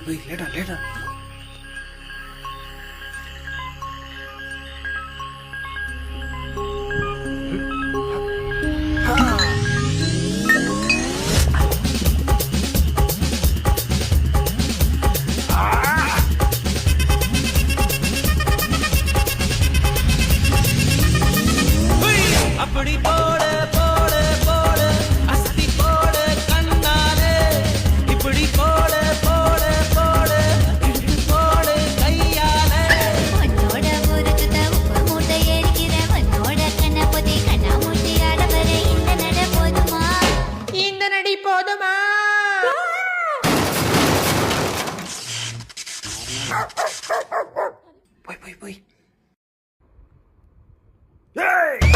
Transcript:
போய் லேடா லேடா. அப்படி போட போட போட அஸ்தி போட கண்ணாலே இப்படி போட போட போட இழுத்து போட கையாலே உன்னோட ஊருக்கு உப்பு மூட்டை எரிக்கிற உன்னோட கண்ண பொதி கண்ணா மூட்டி ஆடவர இந்த நட போதுமா இந்த நடி போதுமா போய் போய் போய். ஏய்